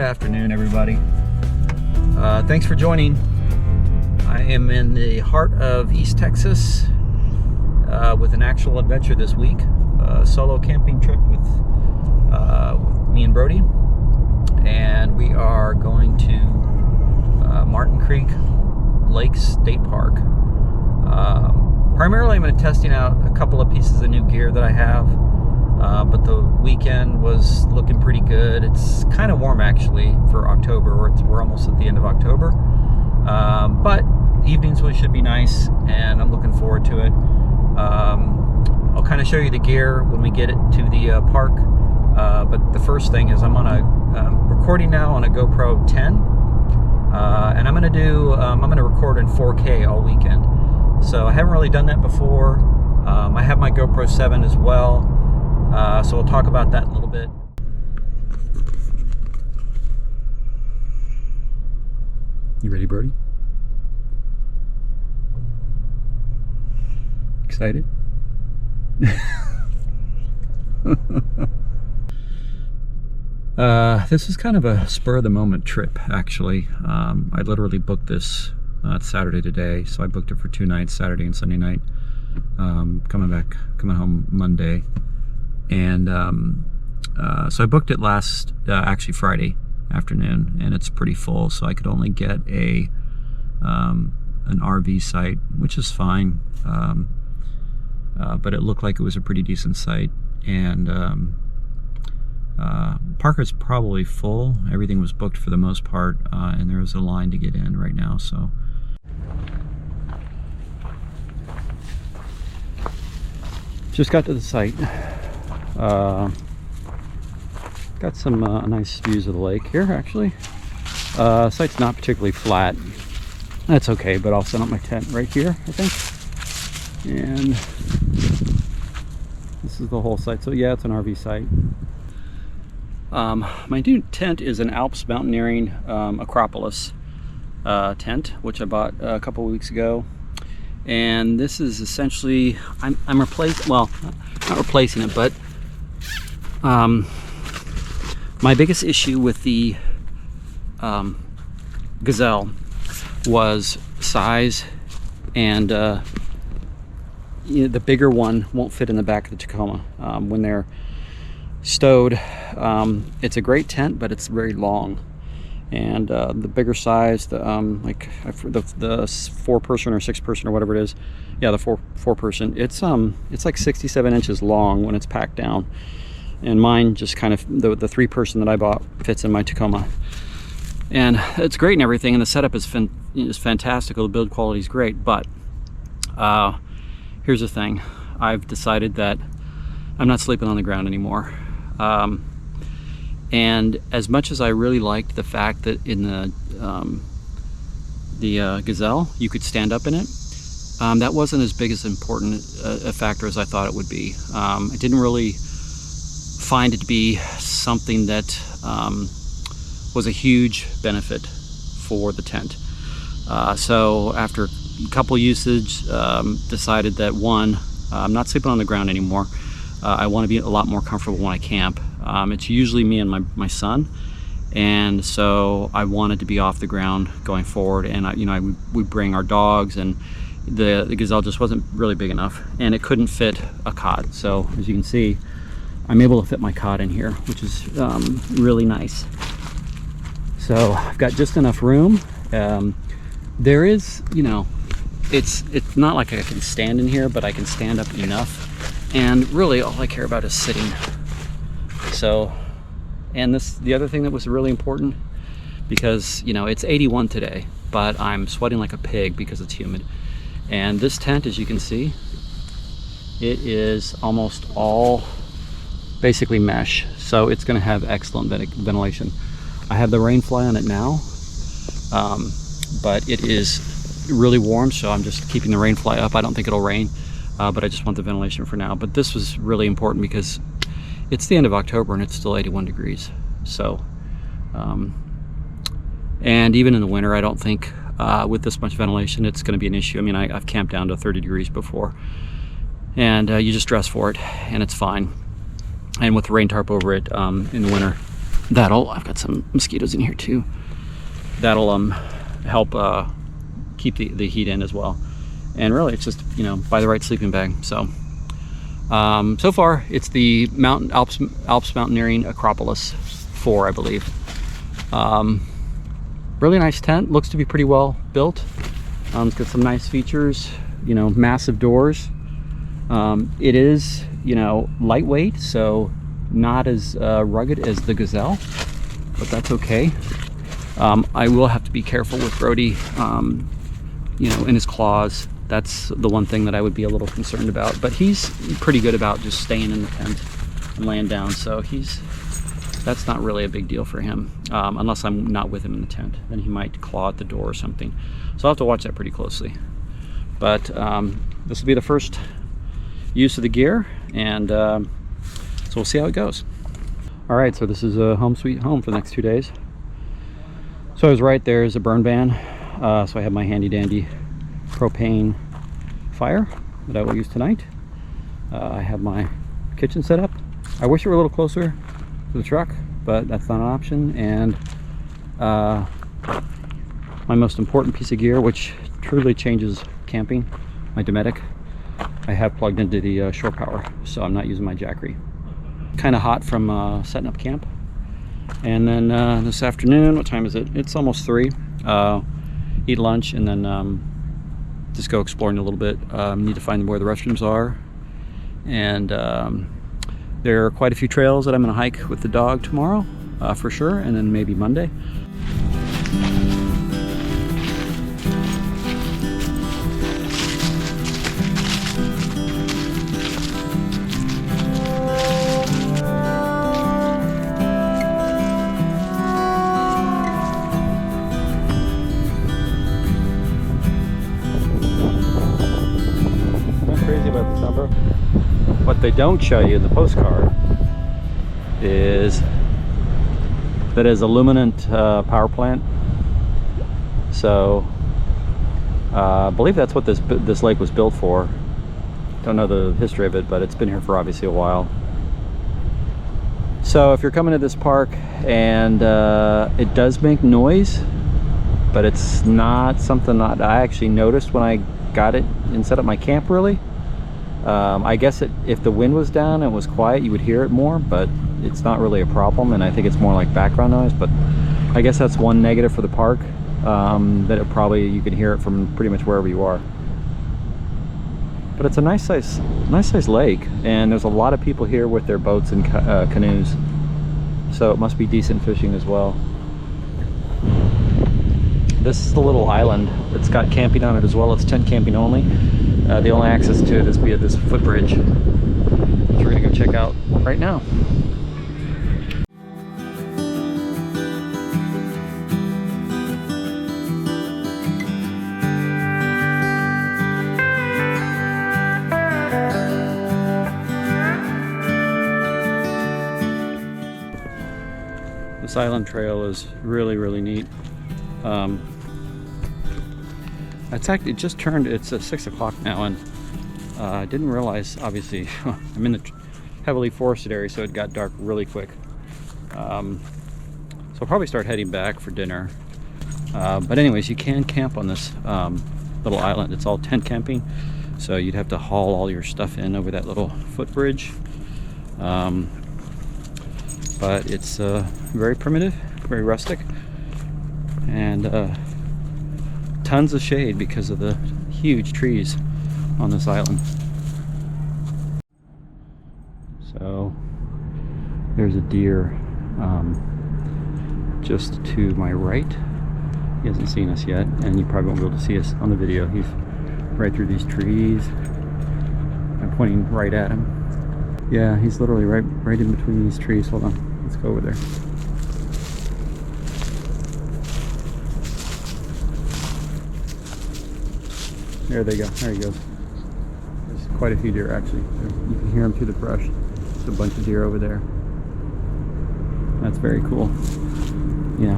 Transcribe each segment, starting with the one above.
afternoon, everybody. Thanks for joining. I am in the heart of East Texas with an actual adventure this week. A solo camping trip with me and Brody. And we are going to Martin Creek Lake State Park. Primarily I'm going to be testing out a couple of pieces of new gear that I have. But the weekend was looking pretty good. It's kind of warm actually for October. We're almost at the end of October. But evenings should be nice, and I'm looking forward to it. I'll kind of show you the gear when we get it to the park. But the first thing is I'm recording now on a GoPro 10, and I'm gonna record in 4K all weekend. So I haven't really done that before. I have my GoPro 7 as well. So we'll talk about that in a little bit. You ready, Brody? Excited? This is kind of a spur-of-the-moment trip, actually. I literally booked this it's Saturday today, so I booked it for 2 nights, Saturday and Sunday night. Coming home Monday. And so I booked it actually Friday afternoon, and it's pretty full, so I could only get an RV site, which is fine. But it looked like it was a pretty decent site, and Parker's probably full. Everything was booked for the most part, and there was a line to get in right now. So just got to the site. Got some nice views of the lake here, actually. Site's not particularly flat. That's okay, but I'll set up my tent right here, I think. And this is the whole site. So yeah, it's an RV site. My new tent is an Alps Mountaineering Acropolis tent, which I bought a couple weeks ago. And this is essentially, I'm replacing, well, not replacing it, but my biggest issue with the Gazelle was size, and the bigger one won't fit in the back of the Tacoma. When they're stowed, it's a great tent, but it's very long. And the bigger size, the 4-person or 6-person or whatever it is, yeah, the four person, it's like 67 inches long when it's packed down. And mine just kind of, the 3-person that I bought fits in my Tacoma. And it's great and everything, and the setup is fantastical, the build quality is great, but here's the thing. I've decided that I'm not sleeping on the ground anymore. And as much as I really liked the fact that in the Gazelle you could stand up in it, that wasn't as big as important a factor as I thought it would be. I didn't really find it to be something that was a huge benefit for the tent. So after a couple usage, decided that one, I'm not sleeping on the ground anymore. I want to be a lot more comfortable when I camp. It's usually me and my son, and so I wanted to be off the ground going forward. And we bring our dogs, and the Gazelle just wasn't really big enough, and it couldn't fit a cot. So as you can see, I'm able to fit my cot in here, which is really nice. So I've got just enough room. There is, it's not like I can stand in here, but I can stand up enough. And really all I care about is sitting. So, and the other thing that was really important, because it's 81 today, but I'm sweating like a pig because it's humid. And this tent, as you can see, it is almost all basically mesh, so it's going to have excellent ventilation. I have the rain fly on it now, but it is really warm, so I'm just keeping the rain fly up. I don't think it'll rain, but I just want the ventilation for now. But this was really important because it's the end of October and it's still 81 degrees. So, and even in the winter, I don't think with this much ventilation it's going to be an issue. I mean, I've camped down to 30 degrees before, and you just dress for it and it's fine. And with the rain tarp over it in the winter, I've got some mosquitoes in here too. That'll help keep the heat in as well. And really, it's just, you know, buy the right sleeping bag. So so far it's the Alps Mountaineering Acropolis 4, I believe. Really nice tent, looks to be pretty well built. It's got some nice features, you know, massive doors. It is, you know, lightweight, so not as rugged as the Gazelle, but that's okay. I will have to be careful with Brody, you know, in his claws. That's the one thing that I would be a little concerned about, but he's pretty good about just staying in the tent and laying down, so that's not really a big deal for him, unless I'm not with him in the tent. Then he might claw at the door or something, so I'll have to watch that pretty closely. But this will be the first use of the gear, and so we'll see how it goes. All right, so this is a home sweet home for the next 2 days. So I was right, there's a burn ban, so I have my handy dandy propane fire that I will use tonight. I have my kitchen set up. I wish it were a little closer to the truck, but that's not an option. And my most important piece of gear, which truly changes camping, my Dometic, I have plugged into the shore power, so I'm not using my Jackery. Kind of hot from setting up camp. And then this afternoon, what time is it? It's almost 3. Eat lunch and then just go exploring a little bit. Need to find where the restrooms are. And there are quite a few trails that I'm going to hike with the dog tomorrow, for sure, and then maybe Monday. About this number. What they don't show you in the postcard is that is a luminant power plant. So I believe that's what this lake was built for. Don't know the history of it, but it's been here for obviously a while. So if you're coming to this park and it does make noise, but it's not something that I actually noticed when I got it and set up my camp, really. I guess if the wind was down and it was quiet, you would hear it more, but it's not really a problem, and I think it's more like background noise. But I guess that's one negative for the park, that you can hear it from pretty much wherever you are. But it's a nice size lake, and there's a lot of people here with their boats and canoes, so it must be decent fishing as well. This is the little island that's got camping on it as well. It's tent camping only. The only access to it is via this footbridge, which we're gonna go check out right now. This island trail is really neat. It just turned, it's 6 o'clock now, and I didn't realize, obviously, I'm in the heavily forested area, so it got dark really quick. So I'll probably start heading back for dinner. But anyways, you can camp on this little island. It's all tent camping, so you'd have to haul all your stuff in over that little footbridge. But it's very primitive, very rustic, and tons of shade because of the huge trees on this island. So there's a deer just to my right. He hasn't seen us yet, and you probably won't be able to see us on the video. He's right through these trees. I'm pointing right at him. Yeah, he's literally right in between these trees. Hold on, let's go over there. There they go. There he goes. There's quite a few deer, actually. You can hear them through the brush. There's a bunch of deer over there. That's very cool. Yeah.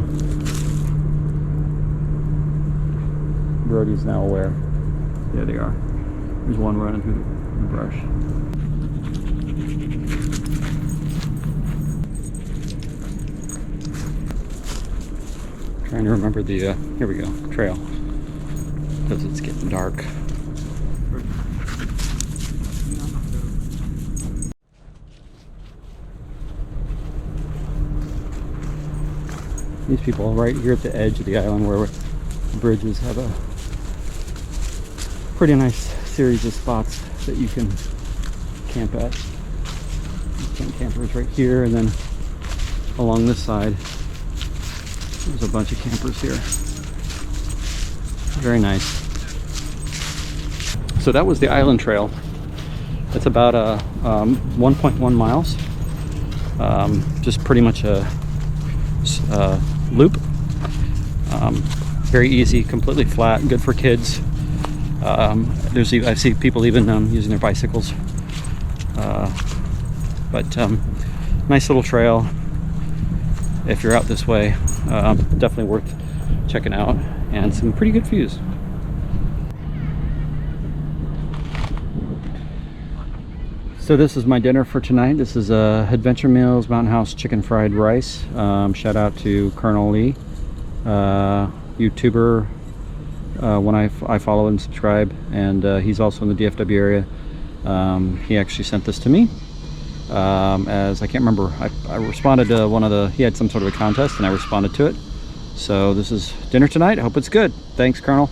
Brody's now aware. There they are. There's one running through the brush. Trying to remember the, here we go, trail. Because it's getting dark. These people right here at the edge of the island where the bridges have a pretty nice series of spots that you can camp at. Tent campers right here, and then along this side there's a bunch of campers here. Very nice. So that was the island trail. It's about 1.1 miles. Just pretty much a loop. Very easy, completely flat, good for kids. I see people even using their bicycles. But nice little trail. If you're out this way, definitely worth checking out, and some pretty good views. So this is my dinner for tonight. This is Adventure Meals Mountain House chicken fried rice. Shout out to Colonel Lee, YouTuber, one I follow and subscribe, and he's also in the DFW area. He actually sent this to me. As I can't remember, I responded to he had some sort of a contest, and I responded to it. So this is dinner tonight. I hope it's good. Thanks, Colonel.